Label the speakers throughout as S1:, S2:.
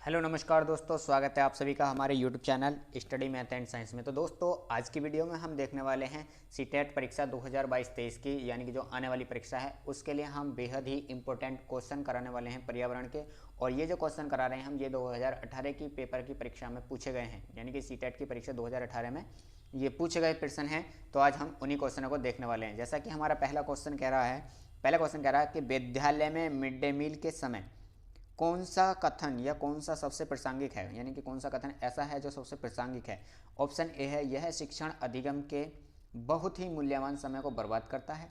S1: Hello नमस्कार दोस्तों, स्वागत है आप सभी का हमारे YouTube channel study math and science में। तो दोस्तों आज की वीडियो में हम देखने वाले हैं सीटेट परीक्षा 2022-23 की, यानी कि जो आने वाली परीक्षा है उसके लिए हम बेहद ही इंपॉर्टेंट क्वेश्चन कराने वाले हैं पर्यावरण के। और ये जो क्वेश्चन करा रहे हैं हम, ये 2018 की पेपर की परीक्षा में पूछे गए हैं, यानी कि सीटेट की परीक्षा 2018 में ये पूछे गए प्रश्न हैं। तो आज हम उन्हीं क्वेश्चनों को देखने वाले हैं। जैसा कि हमारा पहला क्वेश्चन कह रहा है कि विद्यालय में मिड डे मील के समय कौन सा कथन या कौन सा सबसे प्रासंगिक है, यानी कि कौन सा कथन ऐसा है जो सबसे प्रासंगिक है। ऑप्शन ए है, यह शिक्षण अधिगम के बहुत ही मूल्यवान समय को बर्बाद करता है।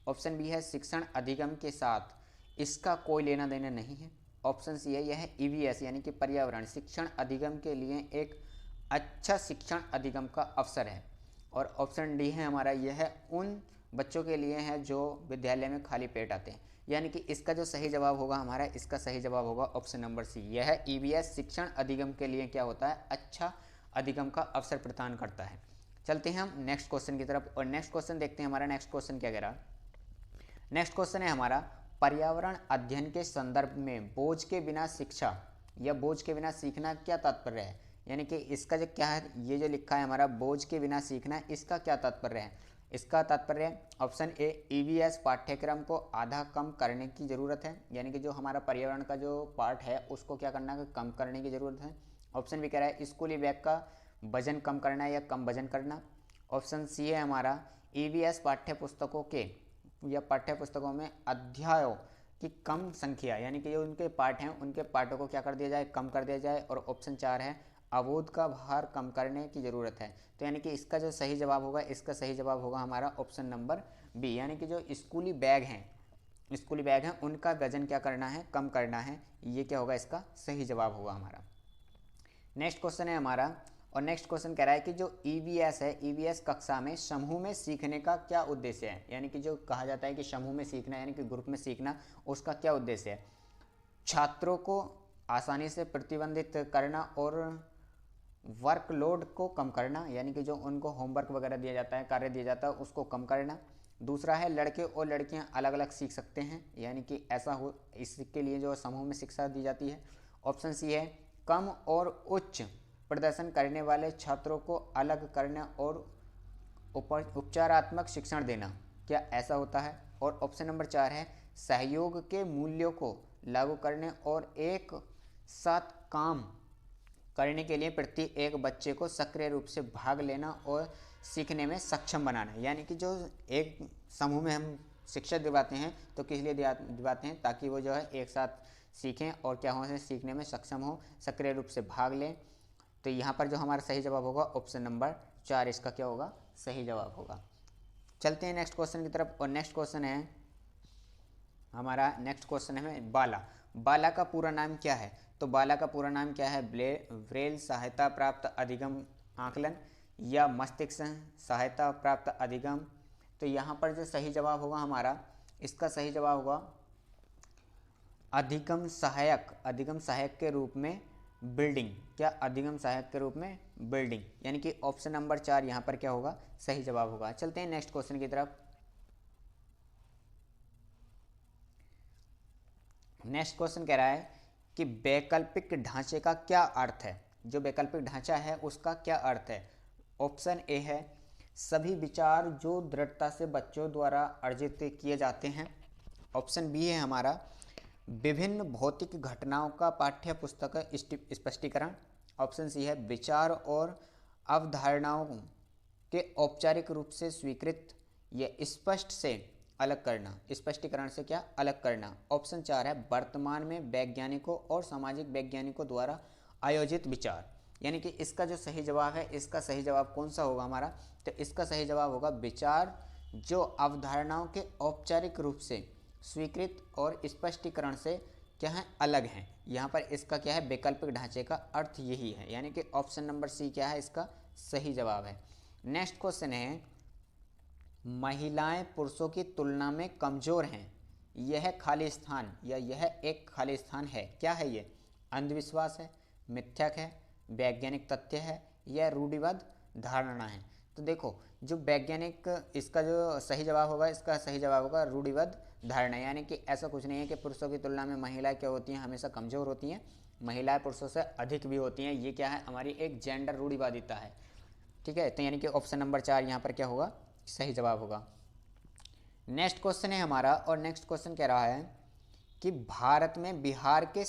S1: ऑप्शन बी है, शिक्षण अधिगम के साथ इसका कोई लेना देना नहीं है। ऑप्शन सी है, यह ईवीएस यानी कि पर्यावरण शिक्षण अधिगम के लिए एक अच्छा शिक्षण अधिगम का अवसर है। और ऑप्शन डी है हमारा, यह उन बच्चों के लिए है जो विद्यालय में खाली पेट आते हैं। यानी कि इसका जो सही जवाब होगा हमारा, इसका सही जवाब होगा ऑप्शन नंबर सी। यह ईवीएस शिक्षण अधिगम के लिए क्या होता है, अच्छा अधिगम का अवसर प्रदान करता है। चलते हैं हम नेक्स्ट क्वेश्चन की तरफ और नेक्स्ट क्वेश्चन देखते हैं। हमारा नेक्स्ट क्वेश्चन क्या कह रहा है। नेक्स्ट क्वेश्चन है हमारा, पर्यावरण अध्ययन के संदर्भ में बोझ के बिना शिक्षा या बोझ के बिना सीखना क्या तात्पर्य है। यानी कि इसका जो क्या है, ये जो लिखा है हमारा बोझ के बिना सीखना, इसका क्या तात्पर्य है। इसका तात्पर्य ऑप्शन ए, ईवीएस पाठ्यक्रम को आधा कम करने की ज़रूरत है, यानी कि जो हमारा पर्यावरण का जो पार्ट है उसको क्या करना है, कम करने की ज़रूरत है। ऑप्शन बी कह रहा है स्कूली बैग का वजन कम करना या कम वजन करना। ऑप्शन सी है हमारा, ईवीएस पाठ्यपुस्तकों के या पाठ्यपुस्तकों में अध्यायों की कम संख्या, यानी कि जो उनके पाठ हैं उनके पाठों को क्या कर दिया जाए, कम कर दिया जाए। और ऑप्शन 4 है, अवोध का भार कम करने की ज़रूरत है। तो यानी कि इसका जो सही जवाब होगा, इसका सही जवाब होगा हमारा ऑप्शन नंबर बी, यानी कि जो स्कूली बैग हैं उनका वजन क्या करना है, कम करना है। ये क्या होगा, इसका सही जवाब होगा हमारा। नेक्स्ट क्वेश्चन है हमारा, और नेक्स्ट क्वेश्चन कह रहा है कि जो ईवीएस है, ईवीएस कक्षा में समूह में सीखने का क्या उद्देश्य है। यानी कि जो कहा जाता है कि समूह में सीखना यानी कि ग्रुप में सीखना, उसका क्या उद्देश्य है। छात्रों को आसानी से प्रतिबंधित करना और वर्कलोड को कम करना, यानी कि जो उनको होमवर्क वगैरह दिया जाता है, कार्य दिया जाता है, उसको कम करना। दूसरा है, लड़के और लड़कियां अलग अलग सीख सकते हैं, यानी कि ऐसा हो, इसके लिए जो समूह में शिक्षा दी जाती है। ऑप्शन सी है, कम और उच्च प्रदर्शन करने वाले छात्रों को अलग करना और उपचारात्मक शिक्षण देना, क्या ऐसा होता है। और ऑप्शन नंबर 4 है, सहयोग के मूल्यों को लागू करने और एक साथ काम करने के लिए प्रत्येक बच्चे को सक्रिय रूप से भाग लेना और सीखने में सक्षम बनाना। यानी कि जो एक समूह में हम शिक्षा दिलवाते हैं तो किस लिए दिलवाते हैं, ताकि वो जो है एक साथ सीखें और क्या हो, सीखने में सक्षम हो, सक्रिय रूप से भाग लें। तो यहाँ पर जो हमारा सही जवाब होगा ऑप्शन नंबर 4, इसका क्या होगा, सही जवाब होगा। चलते हैं नेक्स्ट क्वेश्चन की तरफ और नेक्स्ट क्वेश्चन है हमारा, नेक्स्ट क्वेश्चन है बाला। बाला का पूरा नाम क्या है। तो बाला का पूरा नाम क्या है, ब्रेल सहायता प्राप्त अधिगम आकलन या मस्तिष्क सहायता प्राप्त अधिगम। तो यहाँ पर जो सही जवाब होगा हमारा, इसका सही जवाब होगा अधिगम सहायक के रूप में बिल्डिंग। क्या, अधिगम सहायक के रूप में बिल्डिंग, यानी कि ऑप्शन नंबर 4 यहाँ पर क्या होगा, सही जवाब होगा। चलते हैं नेक्स्ट क्वेश्चन की तरफ। नेक्स्ट क्वेश्चन कह रहा है कि वैकल्पिक ढांचे का क्या अर्थ है। जो वैकल्पिक ढांचा है उसका क्या अर्थ है। ऑप्शन ए है, सभी विचार जो दृढ़ता से बच्चों द्वारा अर्जित किए जाते हैं। ऑप्शन बी है हमारा, विभिन्न भौतिक घटनाओं का पाठ्य पुस्तक स्पष्टीकरण। ऑप्शन सी है, विचार और अवधारणाओं के औपचारिक रूप से स्वीकृत या स्पष्ट से अलग करना, स्पष्टीकरण से क्या, अलग करना। ऑप्शन 4 है, वर्तमान में वैज्ञानिकों और सामाजिक वैज्ञानिकों द्वारा आयोजित विचार। यानी कि इसका जो सही जवाब है, इसका सही जवाब कौन सा होगा हमारा, तो इसका सही जवाब होगा विचार जो अवधारणाओं के औपचारिक रूप से स्वीकृत और स्पष्टीकरण से क्या है, अलग हैं। यहाँ पर इसका क्या है, वैकल्पिक ढांचे का अर्थ यही है, यानी कि ऑप्शन नंबर सी क्या है, इसका सही जवाब है। नेक्स्ट क्वेश्चन है, महिलाएं पुरुषों की तुलना में कमजोर हैं, यह खाली स्थान या यह एक खाली स्थान है, क्या है ये। अंधविश्वास है, मिथ्यक है, वैज्ञानिक तथ्य है या रूढ़िवाद धारणा है। तो देखो, जो वैज्ञानिक, इसका जो सही जवाब होगा, इसका सही जवाब होगा रूढ़िवाद धारणा। यानी कि ऐसा कुछ नहीं है कि पुरुषों की तुलना में महिलाएं क्या होती हैं, हमेशा कमज़ोर होती हैं। महिलाएं पुरुषों से अधिक भी होती हैं। ये क्या है, हमारी एक जेंडर रूढ़िवादिता है। ठीक है, तो यानी कि ऑप्शन नंबर 4 यहाँ पर क्या होगा, सही जवाब होगा। नेक्स्ट क्वेश्चन है हमारा, और नेक्स्ट क्वेश्चन कह रहा है कि भारत में बिहार के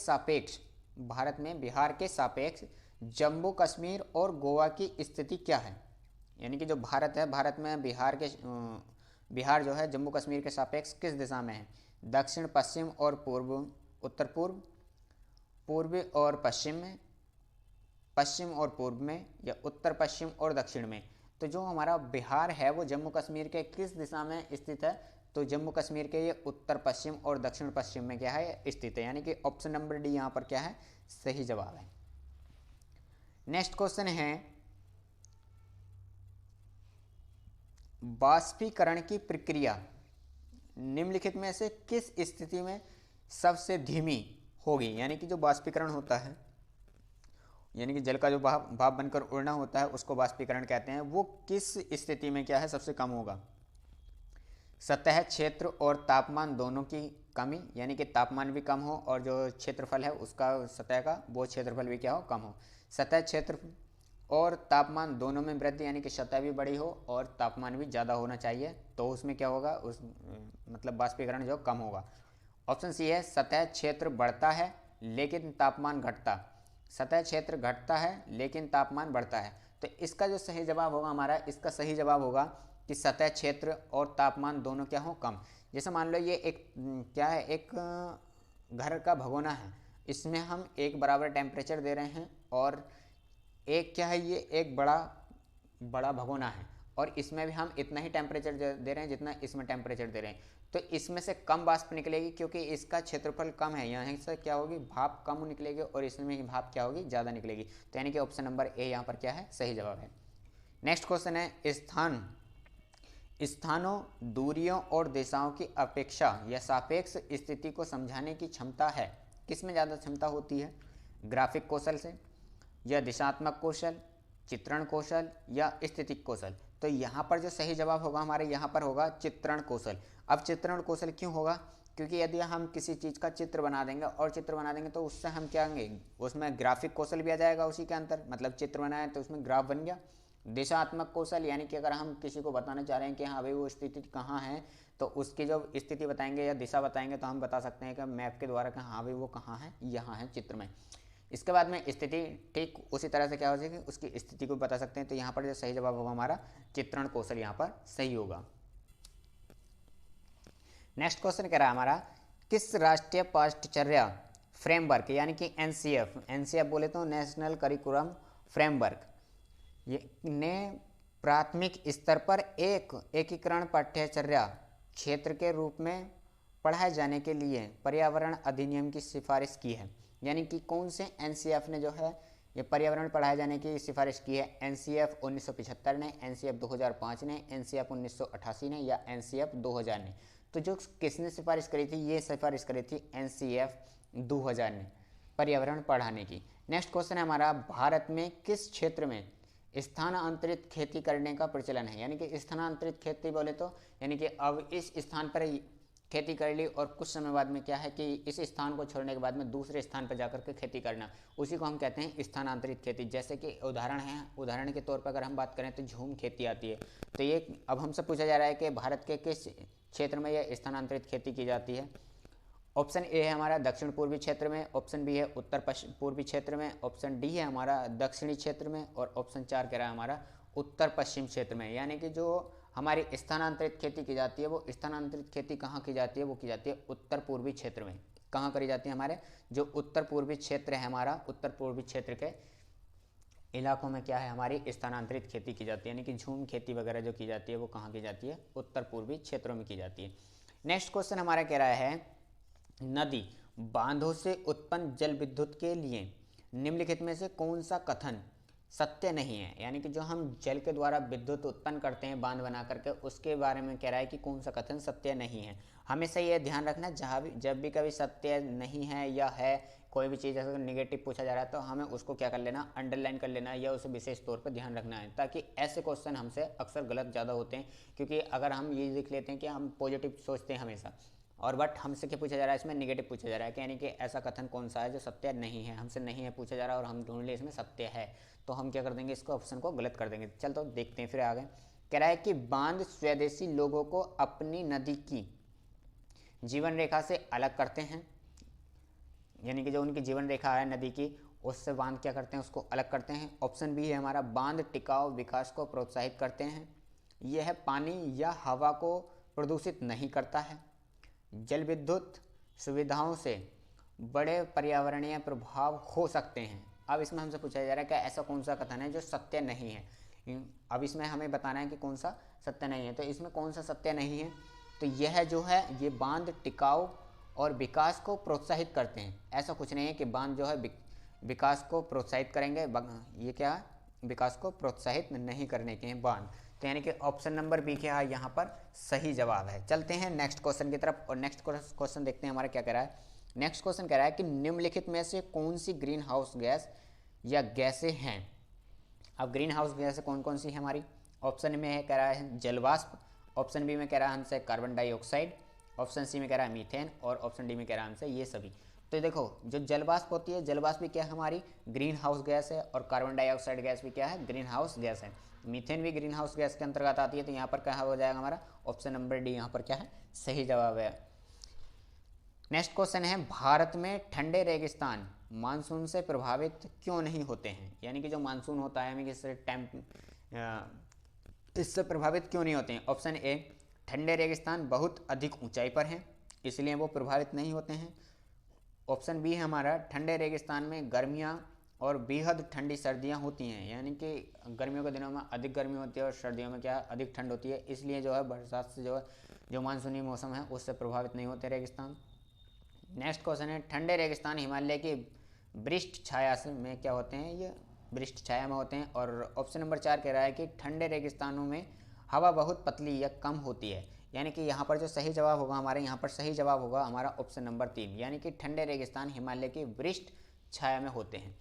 S1: सापेक्ष जम्मू कश्मीर और गोवा की स्थिति क्या है। यानी कि जो भारत है, भारत में बिहार जो है जम्मू कश्मीर के सापेक्ष किस दिशा में है, दक्षिण पश्चिम और पूर्व, उत्तर पूर्व, पूर्व और पश्चिम में, पश्चिम और पूर्व में, या उत्तर पश्चिम और दक्षिण में। तो जो हमारा बिहार है वो जम्मू कश्मीर के किस दिशा में स्थित है, तो जम्मू कश्मीर के ये उत्तर पश्चिम और दक्षिण पश्चिम में क्या है, स्थित है। यानी कि ऑप्शन नंबर डी यहाँ पर क्या है, सही जवाब है। नेक्स्ट क्वेश्चन है, बाष्पीकरण की प्रक्रिया निम्नलिखित में से किस स्थिति में सबसे धीमी होगी। यानी कि जो बाष्पीकरण होता है, यानी कि जल का जो भाप बनकर उड़ना होता है उसको बाष्पीकरण कहते हैं, वो किस स्थिति में क्या है, सबसे कम होगा। सतह क्षेत्र और तापमान दोनों की कमी, यानी कि तापमान भी कम हो और जो क्षेत्रफल है उसका सतह का वो क्षेत्रफल भी क्या हो, कम हो। सतह क्षेत्र और तापमान दोनों में वृद्धि, यानी कि सतह भी बड़ी हो और तापमान भी ज़्यादा होना चाहिए, तो उसमें क्या होगा, उस मतलब बाष्पीकरण जो कम होगा। ऑप्शन सी है, सतह क्षेत्र बढ़ता है लेकिन तापमान घटता, सतह क्षेत्र घटता है लेकिन तापमान बढ़ता है। तो इसका जो सही जवाब होगा हमारा, इसका सही जवाब होगा कि सतह क्षेत्र और तापमान दोनों क्या हो, कम। जैसे मान लो ये एक क्या है, एक घर का भगोना है, इसमें हम एक बराबर टेम्परेचर दे रहे हैं, और एक क्या है, ये एक बड़ा भगोना है और इसमें भी हम इतना ही टेम्परेचर दे रहे हैं जितना इसमें टेम्परेचर दे रहे हैं। तो इसमें से कम वाष्प निकलेगी क्योंकि इसका क्षेत्रफल कम है, यहाँ से क्या होगी, भाप कम निकलेगी, और इसमें ही भाप क्या होगी, ज़्यादा निकलेगी। तो यानी कि ऑप्शन नंबर ए यहाँ पर क्या है, सही जवाब है। नेक्स्ट क्वेश्चन है, स्थानों, दूरियों और दिशाओं की अपेक्षा या सापेक्ष स्थिति को समझाने की क्षमता है, किसमें ज़्यादा क्षमता होती है, ग्राफिक कौशल से, या दिशात्मक कौशल, चित्रण कौशल, या स्थितिक कौशल। तो यहाँ पर जो सही जवाब होगा हमारे यहाँ पर होगा चित्रण कौशल। अब चित्रण कौशल क्यों होगा, क्योंकि यदि हम किसी चीज़ का चित्र बना देंगे और चित्र बना देंगे तो उससे हम क्या होंगे, उसमें ग्राफिक कौशल भी आ जाएगा उसी के अंदर, मतलब चित्र बनाए तो उसमें ग्राफ बन गया। दिशात्मक कौशल, यानी कि अगर हम किसी को बताना चाह रहे हैं कि हाँ भाई वो स्थिति कहाँ है, तो उसकी जो स्थिति बताएंगे या दिशा बताएंगे तो हम बता सकते हैं कि मैप के द्वारा कि हाँ भाई वो कहाँ है, यहाँ है चित्र में। इसके बाद में स्थिति, ठीक उसी तरह से क्या हो जाएगी, उसकी स्थिति को बता सकते हैं। तो यहाँ पर जो सही जवाब होगा हमारा चित्रण कौशल यहाँ पर सही होगा। नेक्स्ट क्वेश्चन कह रहा है हमारा, किस राष्ट्रीय पाठ्यचर्या फ्रेमवर्क, यानी कि एनसीएफ बोले तो नेशनल करिकुलम फ्रेमवर्क, ये ने प्राथमिक स्तर पर एक एकीकरण पाठ्यचर्या क्षेत्र के रूप में पढ़ाए जाने के लिए पर्यावरण अधिनियम की सिफारिश की है। यानी कि कौन से एनसीएफ ने जो है ये पर्यावरण पढ़ाए जाने की सिफारिश की है, एनसीएफ 1975 ने, एनसीएफ 2005 ने, एनसीएफ 1988 ने, या एनसीएफ 2000 ने। तो जो किसने सिफारिश करी थी, ये सिफारिश करी थी एनसीएफ 2000 ने पर्यावरण पढ़ाने की। नेक्स्ट क्वेश्चन है हमारा, भारत में किस क्षेत्र में स्थानांतरित खेती करने का प्रचलन है। यानी कि स्थानांतरित खेती बोले तो यानी कि अब इस स्थान पर खेती कर ली और कुछ समय बाद में क्या है कि इस स्थान को छोड़ने के बाद में दूसरे स्थान पर जाकर के खेती करना, उसी को हम कहते हैं स्थानांतरित खेती। जैसे कि उदाहरण के तौर पर अगर हम बात करें तो झूम खेती आती है। तो ये अब हमसे पूछा जा रहा है कि भारत के किस क्षेत्र में यह स्थानांतरित खेती की जाती है। ऑप्शन ए है हमारा दक्षिण पूर्वी क्षेत्र में, ऑप्शन बी है उत्तर पश्चिम पूर्वी क्षेत्र में, ऑप्शन डी है हमारा दक्षिणी क्षेत्र में, और ऑप्शन 4 कह रहा है हमारा उत्तर पश्चिम क्षेत्र में। यानी कि जो हमारी स्थानांतरित खेती की जाती है वो स्थानांतरित खेती कहाँ की जाती है, वो की जाती है उत्तर पूर्वी क्षेत्र में। कहाँ करी जाती है, हमारे जो उत्तर पूर्वी क्षेत्र है हमारा, उत्तर पूर्वी क्षेत्र के इलाकों में क्या है, हमारी स्थानांतरित खेती की जाती है। यानी कि झूम खेती वगैरह जो की जाती है वो कहाँ की जाती है, उत्तर पूर्वी क्षेत्रों में की जाती है। नेक्स्ट क्वेश्चन हमारा कह रहा है, नदी बांधों से उत्पन्न जल विद्युत के लिए निम्नलिखित में से कौन सा कथन सत्य नहीं है। यानी कि जो हम जल के द्वारा विद्युत उत्पन्न करते हैं बांध बना करके, उसके बारे में कह रहा है कि कौन सा कथन सत्य नहीं है। हमेशा ये ध्यान रखना, जब भी कभी सत्य नहीं है या है कोई भी चीज़ अगर निगेटिव पूछा जा रहा है तो हमें उसको क्या कर लेना, अंडरलाइन कर लेना, या उसे विशेष तौर पर ध्यान रखना है, ताकि ऐसे क्वेश्चन हमसे अक्सर गलत ज़्यादा होते हैं। क्योंकि अगर हम ये लिख लेते हैं कि हम पॉजिटिव सोचते हैं हमेशा, और बट हमसे क्या पूछा जा रहा है, इसमें निगेटिव पूछा जा रहा है कि यानी कि ऐसा कथन कौन सा है जो सत्य नहीं है, हमसे नहीं है पूछा जा रहा है और हम ढूंढ लिए इसमें सत्य है, तो हम क्या कर देंगे, इसको ऑप्शन को गलत कर देंगे। चल तो देखते हैं फिर आगे। कह रहा है कि बांध स्वदेशी लोगों को अपनी नदी की जीवन रेखा से अलग करते हैं, यानी कि जो उनकी जीवन रेखा है नदी की, उससे बांध क्या करते हैं, उसको अलग करते हैं। ऑप्शन बी है हमारा, बांध टिकाऊ विकास को प्रोत्साहित करते हैं। यह है पानी या हवा को प्रदूषित नहीं करता है। जल विद्युत सुविधाओं से बड़े पर्यावरणीय प्रभाव हो सकते हैं। अब इसमें हमसे पूछा जा रहा है कि ऐसा कौन सा कथन है जो सत्य नहीं है। अब इसमें हमें बताना है कि कौन सा सत्य नहीं है, तो इसमें कौन सा सत्य नहीं है, तो यह जो है ये बांध टिकाऊ और विकास को प्रोत्साहित करते हैं। ऐसा कुछ नहीं है कि बांध जो है विकास को प्रोत्साहित करेंगे, ये क्या है, विकास को प्रोत्साहित नहीं करने के हैं बांध। तो यानी कि ऑप्शन नंबर बी क्या है यहाँ पर सही जवाब है। चलते हैं नेक्स्ट क्वेश्चन की तरफ और नेक्स्ट क्वेश्चन देखते हैं हमारा क्या कह रहा है। नेक्स्ट क्वेश्चन कह रहा है कि निम्नलिखित में से कौन सी ग्रीन हाउस गैस या गैसें हैं। अब ग्रीन हाउस गैसें कौन कौन सी है हमारी, ऑप्शन में है कह रहा है जलवाष्प, ऑप्शन बी में कह रहा है हमसे कार्बन डाइऑक्साइड, ऑप्शन सी में कह रहा है मीथेन और ऑप्शन डी में कह रहा है हमसे ये सभी। तो देखो जो जलवाष्प होती है, जलवाष्प भी क्या है हमारी ग्रीन हाउस गैस है और कार्बन डाइऑक्साइड गैस भी क्या है ग्रीन हाउस गैस है। मीथेन भी ग्रीन हाउस गैस के अंतर्गत आती है। तो यहाँ पर क्या हो जाएगा हमारा ऑप्शन नंबर डी यहाँ पर क्या है सही जवाब है। नेक्स्ट क्वेश्चन है, भारत में ठंडे रेगिस्तान मानसून से प्रभावित क्यों नहीं होते हैं, यानी कि जो मानसून होता है हमें इससे प्रभावित क्यों नहीं होते हैं। ऑप्शन ए, ठंडे रेगिस्तान बहुत अधिक ऊंचाई पर हैं इसलिए वो प्रभावित नहीं होते हैं। ऑप्शन बी है हमारा, ठंडे रेगिस्तान में गर्मियाँ और बेहद ठंडी सर्दियाँ होती हैं, यानी कि गर्मियों के दिनों में अधिक गर्मी होती है और सर्दियों में क्या अधिक ठंड होती है, इसलिए जो है बरसात से जो मानसूनी मौसम है उससे प्रभावित नहीं होते रेगिस्तान। नेक्स्ट क्वेश्चन है, ठंडे रेगिस्तान हिमालय की वृष्ट छाया से में क्या होते हैं, ये वृष्ट छाया में होते हैं। और ऑप्शन नंबर 4 कह रहा है कि ठंडे रेगिस्तानों में हवा बहुत पतली या कम होती है, यानी कि यहाँ पर जो सही जवाब होगा हमारे यहाँ पर सही जवाब होगा हमारा ऑप्शन नंबर 3, यानी कि ठंडे रेगिस्तान हिमालय की वृष्ट छाया में होते हैं।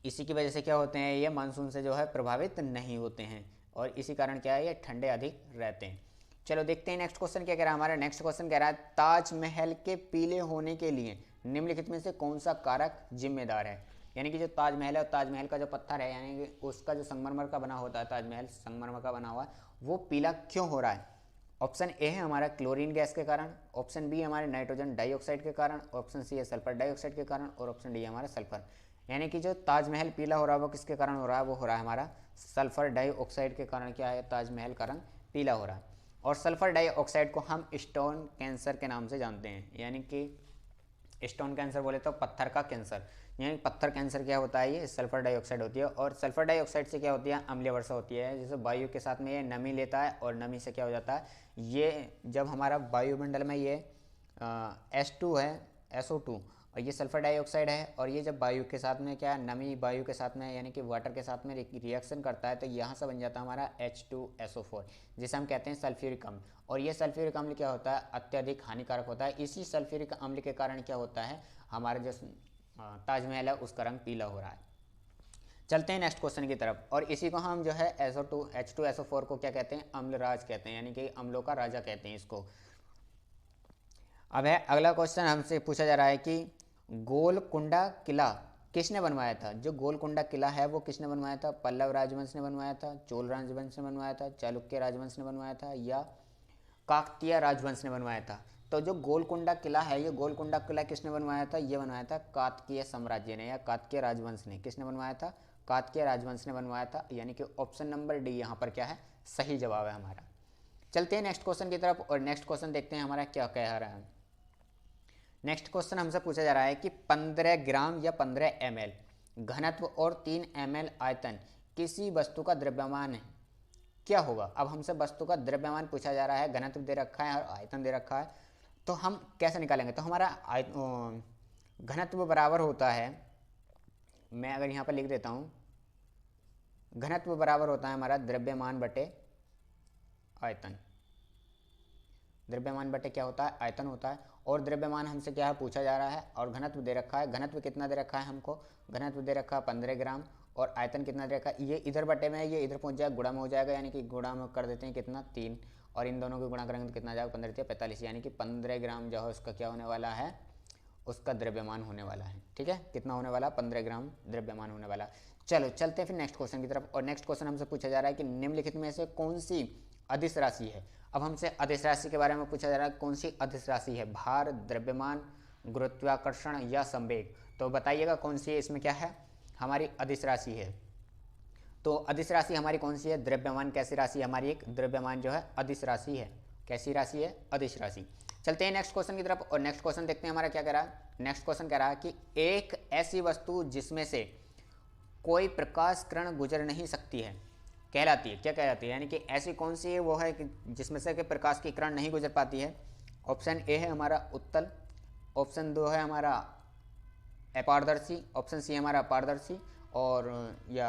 S1: इसी की वजह से क्या होते हैं, ये मानसून से जो है प्रभावित नहीं होते हैं और इसी कारण क्या है ये ठंडे अधिक रहते हैं। चलो देखते हैं नेक्स्ट क्वेश्चन क्या कह रहा है हमारा। नेक्स्ट क्वेश्चन कह रहा है, ताजमहल के पीले होने के लिए निम्नलिखित में से कौन सा कारक जिम्मेदार है, यानी कि जो ताजमहल है और ताजमहल का जो पत्थर है यानी कि उसका जो संगमरमर का बना होता है, ताजमहल संगमरमर का बना हुआ है, वो पीला क्यों हो रहा है। ऑप्शन ए है हमारा क्लोरीन गैस के कारण, ऑप्शन बी हमारे नाइट्रोजन डाइऑक्साइड के कारण, ऑप्शन सी है सल्फर डाइऑक्साइड के कारण और ऑप्शन डी हमारा सल्फर। यानी कि जो ताजमहल पीला हो रहा है वो किसके कारण हो रहा है, वो हो रहा है हमारा सल्फर डाइऑक्साइड के कारण क्या है ताजमहल का रंग पीला हो रहा है। और सल्फर डाइऑक्साइड को हम स्टोन कैंसर के नाम से जानते हैं, यानी कि स्टोन कैंसर बोले तो पत्थर का कैंसर, यानी पत्थर कैंसर क्या होता है ये सल्फर डाइऑक्साइड होती है। और सल्फर डाइऑक्साइड से क्या होती है अम्लीय वर्षा होती है, जैसे वायु के साथ में ये नमी लेता है और नमी से क्या हो जाता है, ये जब हमारा वायुमंडल में ये H2 है SO2 और ये सल्फर डाइऑक्साइड है और ये जब वायु के साथ में क्या नमी वायु के साथ में यानी कि वाटर के साथ में रिएक्शन करता है तो यहाँ से बन जाता है हमारा H2SO4 जिसे हम कहते हैं सल्फ्यूरिक अम्ल। और ये सल्फ्यूरिक अम्ल क्या होता है अत्यधिक हानिकारक होता है। इसी सल्फ्यूरिक अम्ल के कारण क्या होता है हमारा जो ताजमहल है उसका रंग पीला हो रहा है। चलते हैं नेक्स्ट क्वेश्चन की तरफ और इसी को हम जो है H2SO4 को क्या कहते हैं अम्लराज कहते हैं, यानी कि अम्लों का राजा कहते हैं इसको। अब है अगला क्वेश्चन हमसे पूछा जा रहा है कि गोलकुंडा किला किसने बनवाया था। जो गोलकुंडा किला है वो किसने बनवाया था, पल्लव राजवंश ने बनवाया था, चोल राजवंश ने बनवाया था, चालुक्य राजवंश ने बनवाया था या काकतीय राजवंश ने बनवाया था। तो जो गोलकुंडा किला है ये गोलकुंडा किला किसने बनवाया था, ये बनवाया था काकतीय साम्राज्य ने या काकतीय राजवंश ने। किसने बनवाया था, काकतीय राजवंश ने बनवाया था, यानी कि ऑप्शन नंबर डी यहाँ पर क्या है सही जवाब है हमारा। चलते हैं नेक्स्ट क्वेश्चन की तरफ और नेक्स्ट क्वेश्चन देखते हैं हमारा क्या कह रहा है। नेक्स्ट क्वेश्चन हमसे पूछा जा रहा है कि 15 ग्राम या 15 ml घनत्व और 3 ml आयतन किसी वस्तु का द्रव्यमान है क्या होगा। अब हमसे वस्तु का द्रव्यमान पूछा जा रहा है, घनत्व दे रखा है और आयतन दे रखा है, तो हम कैसे निकालेंगे। तो हमारा घनत्व बराबर होता है, मैं अगर यहाँ पर लिख देता हूँ, घनत्व बराबर होता है हमारा द्रव्यमान बटे आयतन। द्रव्यमान बटे क्या होता है आयतन होता है। और द्रव्यमान हमसे क्या है पूछा जा रहा है और घनत्व दे रखा है। घनत्व कितना दे रखा है हमको, घनत्व दे रखा है 15 ग्राम और आयतन कितना दे रखा है, ये इधर बटे में है, ये इधर पहुंच जाएगा गुणा में हो जाएगा, यानी कि गुणा में कर देते हैं कितना 3 और इन दोनों को गुणा करेंगे तो कितना जाएगा 15 45, यानी कि 15 ग्राम जो है उसका क्या होने वाला है, उसका द्रव्यमान होने वाला है। ठीक है, कितना होने वाला, 15 ग्राम द्रव्यमान होने वाला। चलो चलते हैं फिर नेक्स्ट क्वेश्चन की तरफ। और नेक्स्ट क्वेश्चन हमसे पूछा जा रहा है कि निम्नलिखित में से कौन सी अदिश राशि है। अब हमसे अदिश राशि के बारे में पूछा जा रहा है, कौन सी अदिश राशि है, भार, द्रव्यमान, गुरुत्वाकर्षण या संवेग। तो बताइएगा कौन सी इसमें क्या है, हमारी अदिश राशि है। तो अदिश राशि हमारी कौन सी है, द्रव्यमान। कैसी राशि है हमारी, एक द्रव्यमान जो है अदिश राशि है। कैसी राशि है, अदिश राशि। चलते हैं नेक्स्ट क्वेश्चन की तरफ। और नेक्स्ट क्वेश्चन देखते हैं हमारा क्या कह रहा है। नेक्स्ट क्वेश्चन कह रहा है कि एक ऐसी वस्तु जिसमें से कोई प्रकाश किरण गुजर नहीं सकती है कहलाती है, क्या कहलाती है, यानी कि ऐसी कौन सी है वो है कि जिसमें से कि प्रकाश की किरण नहीं गुजर पाती है। ऑप्शन ए है हमारा उत्तल, ऑप्शन 2 है हमारा अपारदर्शी, ऑप्शन सी है हमारा अपारदर्शी और या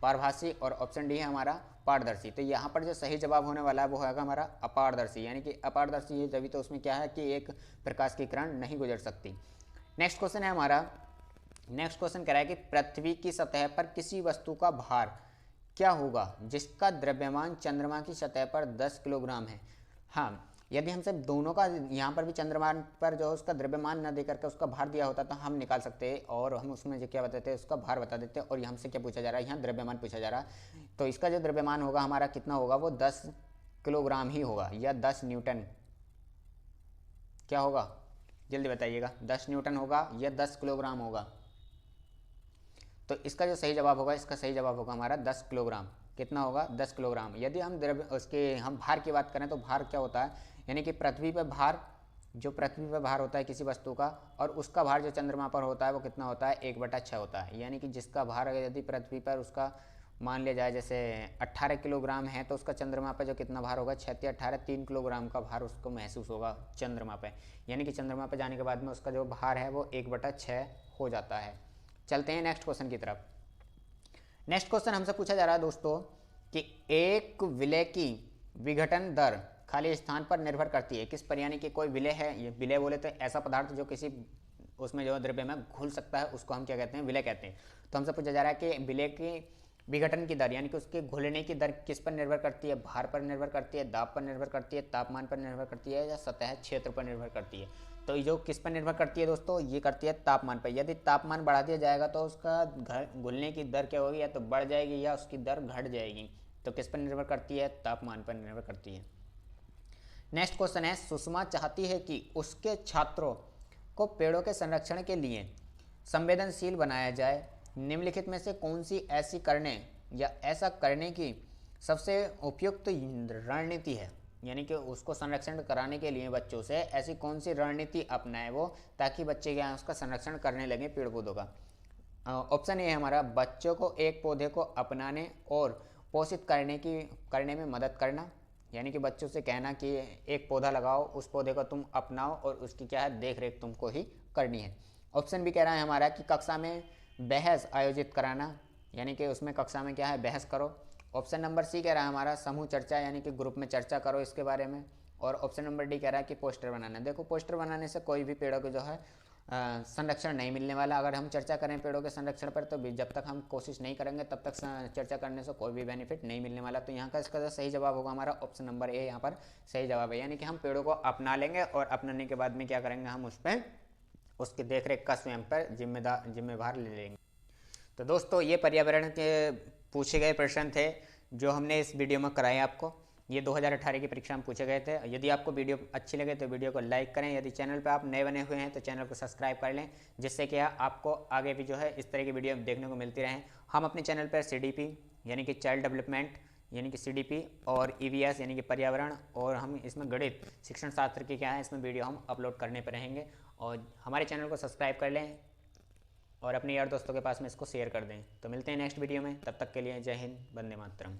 S1: पारभासी, और ऑप्शन डी है हमारा पारदर्शी। तो यहाँ पर जो सही जवाब होने वाला है वो है हमारा अपारदर्शी, यानी कि अपारदर्शी है तभी तो उसमें क्या है कि एक प्रकाश की किरण नहीं गुजर सकती। नेक्स्ट क्वेश्चन है हमारा, नेक्स्ट क्वेश्चन कह रहा है कि पृथ्वी की सतह पर किसी वस्तु का भार क्या होगा जिसका द्रव्यमान चंद्रमा की सतह पर 10 किलोग्राम है। हाँ, यदि हम सब दोनों का यहाँ पर भी चंद्रमा पर जो उसका द्रव्यमान न देकर के उसका भार दिया होता तो हम निकाल सकते हैं और हम उसमें जो क्या बताते हैं उसका भार बता देते हैं। और हमसे क्या पूछा जा रहा है, यहाँ द्रव्यमान पूछा जा रहा है। तो इसका जो द्रव्यमान होगा हमारा कितना होगा, वो 10 किलोग्राम ही होगा या 10 न्यूटन। क्या होगा जल्दी बताइएगा, 10 न्यूटन होगा या 10 किलोग्राम होगा। तो इसका जो सही जवाब होगा, इसका सही जवाब होगा हमारा 10 किलोग्राम। कितना होगा, 10 किलोग्राम। यदि हम उसके हम भार की बात करें तो भार क्या होता है, यानी कि पृथ्वी पर भार, जो पृथ्वी पर भार होता है किसी वस्तु का, और उसका भार जो चंद्रमा पर होता है वो कितना होता है, 1/6 होता है। यानी कि जिसका भार यदि पृथ्वी पर उसका मान लिया जाए जैसे 18 किलोग्राम है तो उसका चंद्रमा पर जो कितना भार होगा, 6 × 18 3 किलोग्राम का भार उसको महसूस होगा चंद्रमा पर। यानी कि चंद्रमा पर जाने के बाद में उसका जो भार है वो 1/6 हो जाता है। चलते हैं नेक्स्ट क्वेश्चन की तरफ। नेक्स्ट क्वेश्चन हमसे पूछा जा रहा है दोस्तों कि एक विलय की विघटन दर खाली स्थान पर निर्भर करती है किस पर, यानी कि कोई विलय है, ये विलय बोले तो ऐसा पदार्थ जो किसी उसमें जो द्रव्य में घुल सकता है उसको हम क्या कहते हैं, विलय कहते हैं। तो हमसे पूछा जा रहा है कि विलय की विघटन की दर यानी कि उसके घुलने की दर किस पर निर्भर करती है, भार पर निर्भर करती है, दाब पर निर्भर करती है, तापमान पर निर्भर करती है या सतह क्षेत्र पर निर्भर करती है। तो जो किस पर निर्भर करती है दोस्तों, ये करती है तापमान पर। यदि तापमान बढ़ा दिया जाएगा तो उसका घुलने की दर क्या होगी, या तो बढ़ जाएगी या उसकी दर घट जाएगी। तो किस पर निर्भर करती है, तापमान पर निर्भर करती है। नेक्स्ट क्वेश्चन है, सुषमा चाहती है कि उसके छात्रों को पेड़ों के संरक्षण के लिए संवेदनशील बनाया जाए। निम्नलिखित में से कौन सी ऐसी करने या ऐसा करने की सबसे उपयुक्त रणनीति है, यानी कि उसको संरक्षण कराने के लिए बच्चों से ऐसी कौन सी रणनीति अपनाए वो, ताकि बच्चे क्या है उसका संरक्षण करने लगे पेड़ पौधों का। ऑप्शन ए है हमारा, बच्चों को एक पौधे को अपनाने और पोषित करने में मदद करना, यानी कि बच्चों से कहना कि एक पौधा लगाओ, उस पौधे को तुम अपनाओ और उसकी क्या है देख रेख तुमको ही करनी है। ऑप्शन बी कह रहा है हमारा कि कक्षा में बहस आयोजित कराना, यानी कि उसमें कक्षा में क्या है बहस करो। ऑप्शन नंबर सी कह रहा है हमारा समूह चर्चा, यानी कि ग्रुप में चर्चा करो इसके बारे में। और ऑप्शन नंबर डी कह रहा है कि पोस्टर बनाना। देखो पोस्टर बनाने से कोई भी पेड़ों को जो है संरक्षण नहीं मिलने वाला। अगर हम चर्चा करें पेड़ों के संरक्षण पर तो जब तक हम कोशिश नहीं करेंगे तब तक चर्चा करने से कोई भी बेनिफिट नहीं मिलने वाला। तो यहाँ का इसका जो सही जवाब होगा हमारा ऑप्शन नंबर ए यहाँ पर सही जवाब है, यानी कि हम पेड़ों को अपना लेंगे और अपनाने के बाद में क्या करेंगे, हम उस पर उसकी देखरेख का स्वयं पर जिम्मेवार ले लेंगे। तो दोस्तों ये पर्यावरण के पूछे गए प्रश्न थे जो हमने इस वीडियो में कराए आपको। ये 2018 की परीक्षा में पूछे गए थे। यदि आपको वीडियो अच्छी लगे तो वीडियो को लाइक करें। यदि चैनल पर आप नए बने हुए हैं तो चैनल को सब्सक्राइब कर लें, जिससे कि आपको आगे भी जो है इस तरह की वीडियो देखने को मिलती रहें। हम अपने चैनल पर CDP यानी कि चाइल्ड डेवलपमेंट यानी कि CDP और EVS यानी कि पर्यावरण, और हम इसमें गणित शिक्षण शास्त्र की क्या है इसमें वीडियो हम अपलोड करने पर रहेंगे। और हमारे चैनल को सब्सक्राइब कर लें और अपने यार दोस्तों के पास में इसको शेयर कर दें। तो मिलते हैं नेक्स्ट वीडियो में, तब तक के लिए जय हिंद, वंदे मातरम।